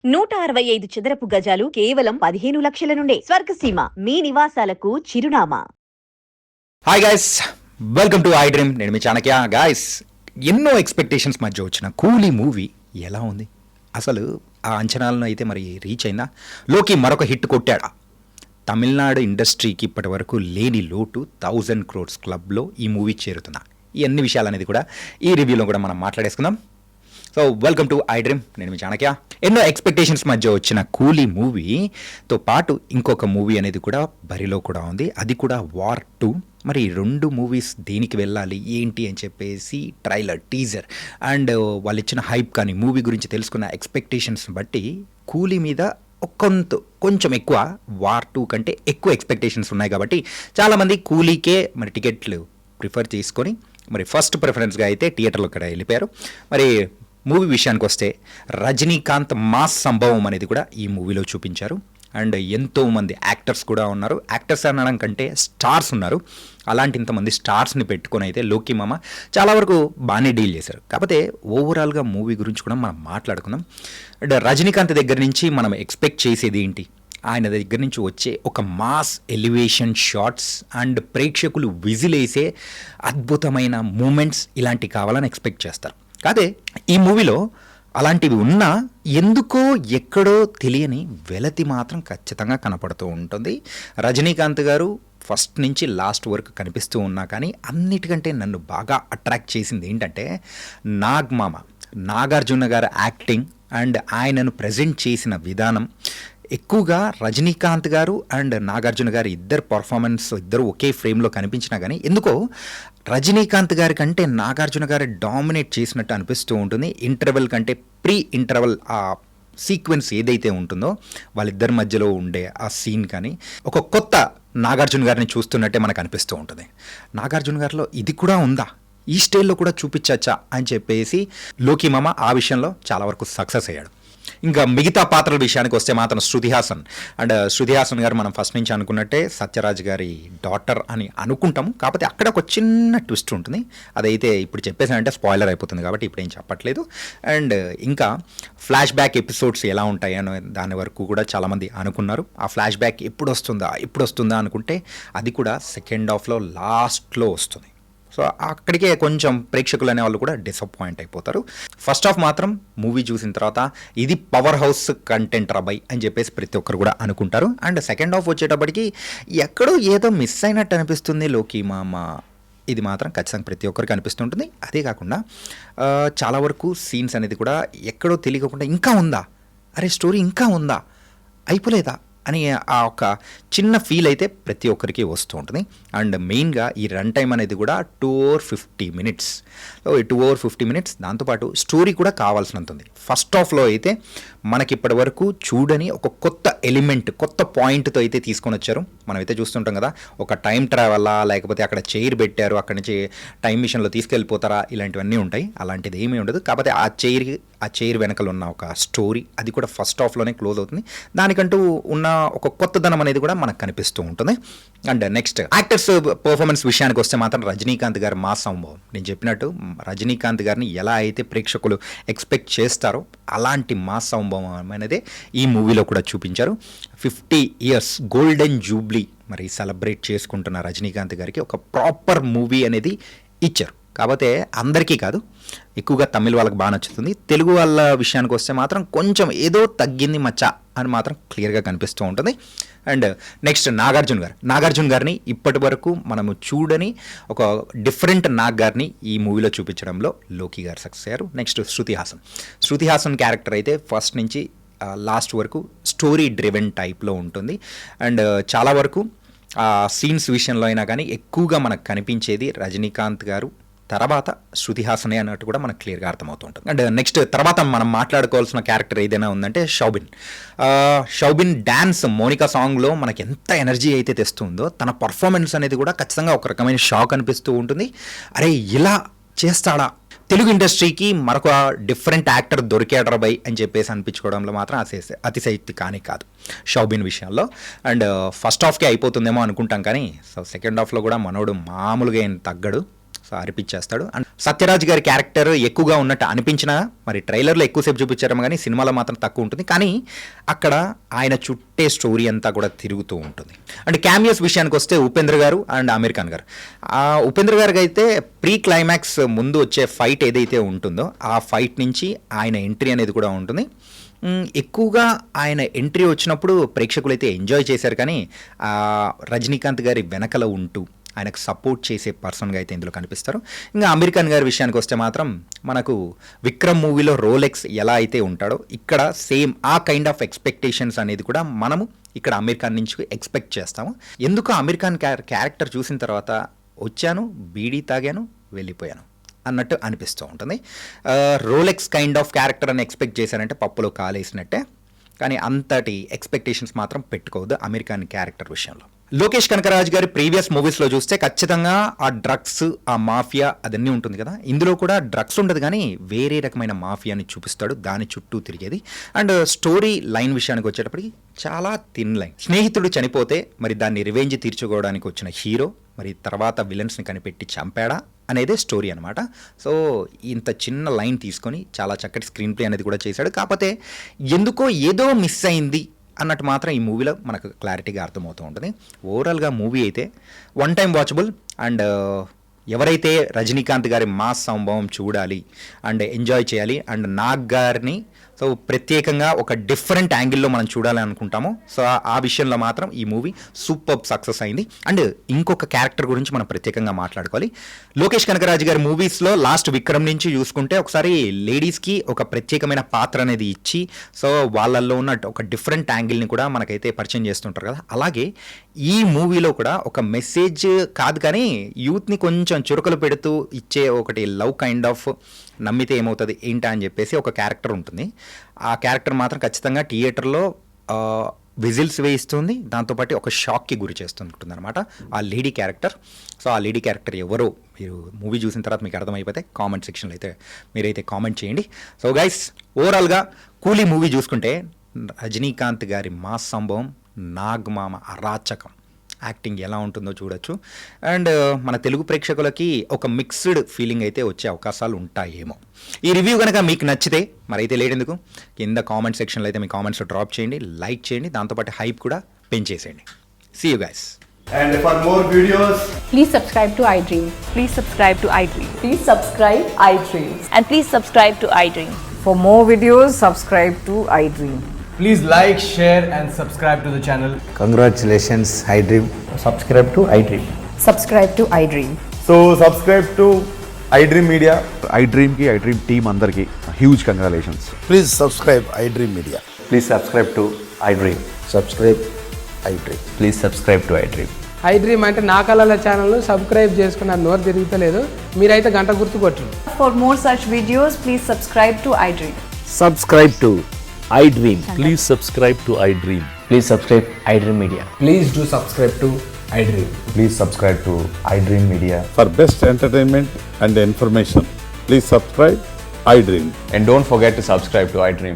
165 చదరపు గజాలు కేవలం 15 లక్షల నుండే స్వర్గసీమ మీ నివాసాలకు చిరునామా. Hi guys, welcome to iDream. నేను మీ చాణక్య. గైస్, ఎన్నో ఎక్స్పెక్టేషన్స్ మధ్య వచ్చిన కూలీ మూవీ ఎలా ఉంది? అసలు ఆ అంచనాలను అయితే మరి రీచ్ అయిందా? లోకి మరొక హిట్ కొట్టాడా? తమిళనాడు ఇండస్ట్రీకి ఇప్పటి వరకు లేని లోటు 1000 crores క్లబ్లో ఈ మూవీ చేరుతుందా? ఈ అన్ని విషయాలు అనేది కూడా ఈ రివ్యూలో కూడా మనం మాట్లాడేసుకుందాం. So welcome to iDream. నేను మీ చాణక్య. ఎన్నో ఎక్స్పెక్టేషన్స్ మధ్య వచ్చిన కూలీ మూవీతో పాటు ఇంకొక మూవీ అనేది కూడా బరిలో కూడా ఉంది. అది కూడా వార్ 2. మరి 2 మూవీస్ దేనికి వెళ్ళాలి ఏంటి అని చెప్పేసి ట్రైలర్, టీజర్ అండ్ వాళ్ళు ఇచ్చిన హైప్ కానీ మూవీ గురించి తెలుసుకున్న ఎక్స్పెక్టేషన్స్ బట్టి కూలీ మీద కొంచెం ఎక్కువ, వార్ 2 కంటే ఎక్కువ ఎక్స్పెక్టేషన్స్ ఉన్నాయి. కాబట్టి చాలామంది కూలీకే మరి టికెట్లు ప్రిఫర్ చేసుకొని మరి ఫస్ట్ ప్రిఫరెన్స్గా అయితే థియేటర్లో ఇక్కడ వెళ్ళిపోయారు. మరి మూవీ విషయానికి వస్తే రజనీకాంత్ మాస్ సంభవం అనేది కూడా ఈ మూవీలో చూపించారు. అండ్ ఎంతోమంది యాక్టర్స్ కూడా ఉన్నారు. యాక్టర్స్ అనడం కంటే స్టార్స్ ఉన్నారు. అలాంటి ఇంతమంది స్టార్స్ని పెట్టుకొని అయితే లోకి మామ చాలా వరకు బాగానే డీల్ చేశారు. కాకపోతే ఓవరాల్గా మూవీ గురించి కూడా మనం మాట్లాడుకుందాం. అండ్ రజనీకాంత్ దగ్గర నుంచి మనం ఎక్స్పెక్ట్ చేసేది ఏంటి? ఆయన దగ్గర నుంచి వచ్చే ఒక మాస్ ఎలివేషన్ షాట్స్ అండ్ ప్రేక్షకులు విజిలేసే అద్భుతమైన మూమెంట్స్ ఇలాంటివి కావాలని ఎక్స్పెక్ట్ చేస్తారు. కాదే ఈ మూవీలో అలాంటివి ఉన్నా ఎందుకో ఎక్కడో తెలియని వెలతి మాత్రం ఖచ్చితంగా కనపడుతూ ఉంటుంది. రజనీకాంత్ గారు ఫస్ట్ నుంచి లాస్ట్ వరకు కనిపిస్తూ ఉన్నా కానీ అన్నిటికంటే నన్ను బాగా అట్రాక్ట్ చేసింది ఏంటంటే నాగార్జున గారి యాక్టింగ్ అండ్ ఆయనను ప్రజెంట్ చేసిన విధానం. ఎక్కువగా రజనీకాంత్ గారు అండ్ నాగార్జున గారు ఇద్దరు ఒకే ఫ్రేమ్లో కనిపించినా కానీ ఎందుకో రజనీకాంత్ గారి కంటే నాగార్జున గారు డామినేట్ చేసినట్టు అనిపిస్తూ ఉంటుంది. ఇంటర్వెల్ కంటే ప్రీ ఇంటర్వెల్ ఆ సీక్వెన్స్ ఏదైతే ఉంటుందో వాళ్ళిద్దరి మధ్యలో ఉండే ఆ సీన్ కానీ ఒక కొత్త నాగార్జున గారిని చూస్తున్నట్టే మనకు అనిపిస్తూ ఉంటుంది. నాగార్జున గారిలో ఇది కూడా ఉందా, ఈ స్టైల్లో కూడా చూపించచ్చా అని చెప్పేసి లోకి మామ ఆ విషయంలో చాలా వరకు సక్సెస్ అయ్యాడు. ఇంకా మిగతా పాత్రల విషయానికి వస్తే మాత్రం శృతి హాసన్ గారు మనం ఫస్ట్ నుంచి అనుకున్నట్టే సత్యరాజ్ గారి డాటర్ అని అనుకుంటాము. కాకపోతే అక్కడ ఒక చిన్న ట్విస్ట్ ఉంటుంది. అదైతే ఇప్పుడు చెప్పేసానంటే స్పాయిలర్ అయిపోతుంది కాబట్టి ఇప్పుడు ఏం చెప్పట్లేదు. అండ్ ఇంకా ఫ్లాష్ బ్యాక్ ఎపిసోడ్స్ ఎలా ఉంటాయి అనే దాని వరకు కూడా చాలామంది అనుకున్నారు. ఆ ఫ్లాష్ బ్యాక్ ఎప్పుడు వస్తుందా అనుకుంటే అది కూడా సెకండ్ హాఫ్లో లాస్ట్లో వస్తుంది. సో అక్కడికే కొంచెం ప్రేక్షకులు అనే వాళ్ళు కూడా డిసప్పాయింట్ అయిపోతారు. ఫస్ట్ హాఫ్ మాత్రం మూవీ చూసిన తర్వాత ఇది పవర్ హౌస్ కంటెంట్ రాబాయ్ అని చెప్పేసి ప్రతి ఒక్కరు కూడా అనుకుంటారు. అండ్ సెకండ్ హాఫ్ వచ్చేటప్పటికి ఎక్కడో ఏదో మిస్ అయినట్టు అనిపిస్తుంది లోకి మామ. ఇది మాత్రం ఖచ్చితంగా ప్రతి ఒక్కరికి అనిపిస్తుంటుంది. అదే కాకుండా చాలా వరకు సీన్స్ అనేది కూడా ఎక్కడో తెలియకుండా ఇంకా ఉందా, అరే స్టోరీ ఇంకా ఉందా, అయిపోలేదా అని ఆ ఒక చిన్న ఫీల్ అయితే ప్రతి ఒక్కరికి వస్తూ ఉంటుంది. అండ్ మెయిన్గా ఈ రన్ టైం అనేది కూడా 2 hours 50 minutes. 2 hours 50 minutes. దాంతోపాటు స్టోరీ కూడా కావాల్సినంత ఉంది. ఫస్ట్ హాఫ్లో అయితే మనకి ఇప్పటి వరకు చూడని ఒక కొత్త ఎలిమెంట్, కొత్త పాయింట్తో అయితే తీసుకొని వచ్చారు. మనమైతే చూస్తుంటాం కదా, ఒక టైం ట్రావెలా లేకపోతే అక్కడ చైర్ పెట్టారు, అక్కడి నుంచి టైం మిషన్లో తీసుకెళ్ళిపోతారా, ఇలాంటివన్నీ ఉంటాయి. అలాంటిది ఏమీ ఉండదు. కాకపోతే ఆ చైర్ వెనకలు ఉన్న ఒక స్టోరీ అది కూడా ఫస్ట్ హాఫ్లోనే క్లోజ్ అవుతుంది. దానికంటూ ఉన్న ఒక కొత్తదనం అనేది కూడా మనకు కనిపిస్తూ ఉంటుంది. అండ్ నెక్స్ట్ యాక్టర్స్ పర్ఫార్మెన్స్ విషయానికి వస్తే మాత్రం రజనీకాంత్ గారి మాస్ సంభవం. నేను చెప్పినట్టు రజనీకాంత్ గారిని ఎలా అయితే ప్రేక్షకులు ఎక్స్పెక్ట్ చేస్తారో అలాంటి మాస్ సంభవం అనేది ఈ మూవీలో కూడా చూపించారు. 50 years గోల్డెన్ జూబ్లీ మరి సెలబ్రేట్ చేసుకుంటున్న రజనీకాంత్ గారికి ఒక ప్రాపర్ మూవీ అనేది ఇచ్చారు. కాకపోతే అందరికీ కాదు, ఎక్కువగా తమిళ వాళ్ళకి బాగా నచ్చుతుంది. తెలుగు వాళ్ళ విషయానికి వస్తే మాత్రం కొంచెం ఏదో తగ్గింది మచ్చ అని మాత్రం క్లియర్గా కనిపిస్తూ ఉంటుంది. అండ్ నెక్స్ట్ నాగార్జున గారిని ఇప్పటి వరకు మనము చూడని ఒక డిఫరెంట్ గారిని ఈ మూవీలో చూపించడంలో లోకి గారు సక్సెస్ అయ్యారు. నెక్స్ట్ శృతి హాసన్ క్యారెక్టర్ అయితే ఫస్ట్ నుంచి లాస్ట్ వరకు స్టోరీ డ్రివెన్ టైప్లో ఉంటుంది. అండ్ చాలా వరకు సీన్స్ విషయంలో అయినా కానీ ఎక్కువగా మనకు కనిపించేది రజనీకాంత్ గారు తర్వాత శృతి హాసనే అన్నట్టు కూడా మనకు క్లియర్గా అర్థమవుతుంటుంది. అండ్ నెక్స్ట్ తర్వాత మనం మాట్లాడుకోవాల్సిన క్యారెక్టర్ ఏదైనా ఉందంటే షౌబిన్ డ్యాన్స్ మోనికా సాంగ్లో మనకి ఎంత ఎనర్జీ అయితే తెస్తుందో తన పర్ఫార్మెన్స్ అనేది కూడా ఖచ్చితంగా ఒక రకమైన షాక్ అనిపిస్తూ ఉంటుంది. అరే ఇలా చేస్తాడా, తెలుగు ఇండస్ట్రీకి మరొక డిఫరెంట్ యాక్టర్ దొరికాడరా బై అని చెప్పేసి అనిపించుకోవడంలో మాత్రం అతిశయక్తి కాదు షౌబిన్ విషయంలో. అండ్ ఫస్ట్ హాఫ్కే అయిపోతుందేమో అనుకుంటాం కానీ సో సెకండ్ హాఫ్లో కూడా మనోడు మామూలుగా ఏం తగ్గడు. సో అరిపించేస్తాడు. అండ్ సత్యరాజ్ గారి క్యారెక్టర్ ఎక్కువగా ఉన్నట్టు అనిపించినా మరి ట్రైలర్లో ఎక్కువసేపు చూపించారేమో కానీ సినిమాలో మాత్రం తక్కువ ఉంటుంది. కానీ అక్కడ ఆయన చుట్టే స్టోరీ అంతా కూడా తిరుగుతూ ఉంటుంది. అండ్ క్యామియోస్ విషయానికి వస్తే ఉపేంద్ర గారు అండ్ ఆమీర్ ఖాన్ గారు. ఉపేంద్ర గారికి అయితే ప్రీ క్లైమాక్స్ ముందు వచ్చే ఫైట్ ఏదైతే ఉంటుందో ఆ ఫైట్ నుంచి ఆయన ఎంట్రీ అనేది కూడా ఉంటుంది. ఎక్కువగా ఆయన ఎంట్రీ వచ్చినప్పుడు ప్రేక్షకులు అయితే ఎంజాయ్ చేశారు. కానీ రజనీకాంత్ గారి వెనకల ఉంటూ ఆయనకు సపోర్ట్ చేసే పర్సన్గా అయితే ఇందులో కనిపిస్తారు. ఇంకా ఆమీర్ ఖాన్ గారి విషయానికి వస్తే మాత్రం మనకు విక్రమ్ మూవీలో రోలెక్స్ ఎలా అయితే ఉంటాడో ఇక్కడ సేమ్ ఆ కైండ్ ఆఫ్ ఎక్స్పెక్టేషన్స్ అనేది కూడా మనము ఇక్కడ ఆమీర్ ఖాన్ నుంచి ఎక్స్పెక్ట్ చేస్తాము. ఎందుకు ఆమీర్ ఖాన్ క్యారెక్టర్ చూసిన తర్వాత వచ్చాను, బీడీ తాగాను, వెళ్ళిపోయాను అన్నట్టు అనిపిస్తూ ఉంటుంది. రోలెక్స్ కైండ్ ఆఫ్ క్యారెక్టర్ అని ఎక్స్పెక్ట్ చేశారంటే పప్పులో కాలేసినట్టే. కానీ అంతటి ఎక్స్పెక్టేషన్స్ మాత్రం పెట్టుకోవద్దు ఆమీర్ ఖాన్ క్యారెక్టర్ విషయంలో. లోకేష్ కనకరాజ్ గారి ప్రీవియస్ మూవీస్లో చూస్తే ఖచ్చితంగా ఆ డ్రగ్స్, ఆ మాఫియా అదన్నీ ఉంటుంది కదా. ఇందులో కూడా డ్రగ్స్ ఉండదు కానీ వేరే రకమైన మాఫియాని చూపిస్తాడు, దాని చుట్టూ తిరిగేది. అండ్ స్టోరీ లైన్ విషయానికి వచ్చేటప్పటికి చాలా థిన్ లైన్. స్నేహితుడు చనిపోతే మరి దాన్ని రివెంజ్ తీర్చుకోవడానికి వచ్చిన హీరో మరి తర్వాత విలన్స్ని కనిపెట్టి చంపాడా అనేదే స్టోరీ అనమాట. సో ఇంత చిన్న లైన్ తీసుకొని చాలా చక్కటి స్క్రీన్ ప్లే అనేది కూడా చేశాడు. కాకపోతే ఎందుకో ఏదో మిస్ అయింది అన్నట్టు మాత్రం ఈ మూవీలో మనకు క్లారిటీగా అర్థమవుతూ ఉంటుంది. ఓవరాల్గా మూవీ అయితే వన్ టైం వాచబుల్. అండ్ ఎవరైతే రజనీకాంత్ గారి మాస్ సంభవం చూడాలి అండ్ ఎంజాయ్ చేయాలి అండ్ నాగ్ గారిని సో ప్రత్యేకంగా ఒక డిఫరెంట్ యాంగిల్లో మనం చూడాలి అనుకుంటాము. సో ఆ విషయంలో మాత్రం ఈ మూవీ సూపర్ సక్సెస్ అయింది. అండ్ ఇంకొక క్యారెక్టర్ గురించి మనం ప్రత్యేకంగా మాట్లాడుకోవాలి. లోకేష్ కనకరాజు గారి మూవీస్లో లాస్ట్ విక్రమ్ నుంచి చూసుకుంటే ఒకసారి లేడీస్కి ఒక ప్రత్యేకమైన పాత్ర అనేది ఇచ్చి సో వాళ్ళల్లో ఉన్న ఒక డిఫరెంట్ యాంగిల్ని కూడా మనకైతే పరిచయం చేస్తుంటారు కదా. అలాగే ఈ మూవీలో కూడా ఒక మెసేజ్ కాదు కానీ యూత్ని కొంచెం చురుకలు పెడుతూ ఇచ్చే ఒకటి లవ్ కైండ్ ఆఫ్ నమ్మితే ఏమవుతుంది ఏంటా అని చెప్పేసి ఒక క్యారెక్టర్ ఉంటుంది. ఆ క్యారెక్టర్ మాత్రం ఖచ్చితంగా థియేటర్లో విజిల్స్ వేయిస్తుంది, దాంతోపాటు ఒక షాక్కి గురి చేస్తుంటుంది అనమాట ఆ లేడీ క్యారెక్టర్. సో ఆ లేడీ క్యారెక్టర్ ఎవరో మీరు మూవీ చూసిన తర్వాత మీకు అర్థమైపోతే కామెంట్ సెక్షన్లో అయితే మీరైతే కామెంట్ చేయండి. సో గైస్ ఓవరాల్గా కూలీ మూవీ చూసుకుంటే రజనీకాంత్ గారి మాస్ సంభవం, నాగమామ అరాచకం యాక్టింగ్ ఎలా ఉంటుందో చూడొచ్చు. అండ్ మన తెలుగు ప్రేక్షకులకి ఒక మిక్స్డ్ ఫీలింగ్ అయితే వచ్చే అవకాశాలు ఉంటాయేమో. ఈ రివ్యూ కనుక మీకు నచ్చితే మరైతే లేటెందుకు కింద కామెంట్ సెక్షన్లో అయితే మీ కామెంట్స్ డ్రాప్ చేయండి, లైక్ చేయండి, దాంతోపాటు హైప్ కూడా పెంచేసేయండి. See you guys. And for more videos, Please subscribe to iDream. Please subscribe to iDream. Please subscribe iDream. And please subscribe to iDream. For more videos, subscribe to iDream. please like, share and subscribe to the channel. Congratulations, iDream. Subscribe to iDream. Subscribe to iDream. So subscribe to iDream Media. iDream की iDream team अंदर की huge congratulations. Please subscribe iDream Media. Please subscribe to iDream. Subscribe iDream. Please subscribe to iDream. iDream అంటే నా కళల channel subscribe చేసుకున్న నోరు తిరుగుతలేదు, మీరైతే గంట గుర్తు కొట్టండి. For more such videos, please subscribe to iDream. Subscribe to iDream. Please subscribe to iDream. Please subscribe iDream Media. Please do subscribe to iDream. Please subscribe to iDream Media. For best entertainment and information, please subscribe iDream. And don't forget to subscribe to iDream.